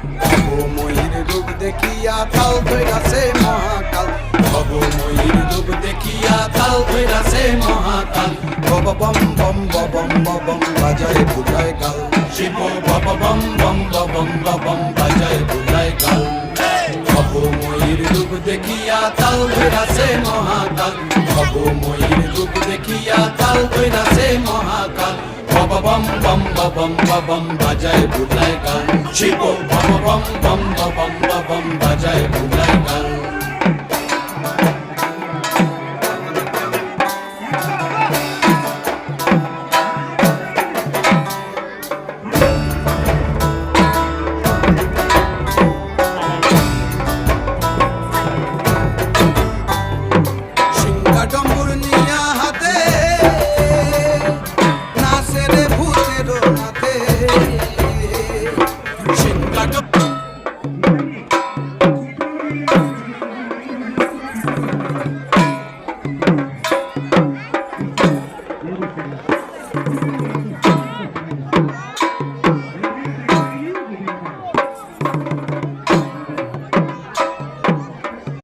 ভবময়ীর রূপ দেখিয়া তাল ধইরাছে মহাকাল, ভবময়ীর রূপ দেখিয়া তাল ধইরাছে মহাকাল। বব বম বম বম বম বাজায় বুঝায় গাল, শিব বব বম বম বম বম বাজায় বুঝায় গাল। ভবময়ীর রূপ দেখিয়া তাল ধইরাছে মহাকাল, ভবময়ীর রূপ দেখিয়া তাল ধইরাছে মহাকাল। বব বম বম বম বম বাজায় বুঝায় গাল, শিব বব বম বম বম বাজায় বুঝায় গাল। ডম্বুর নিয়া হাতে নাচে রে ভূতের নাথে, সিংহা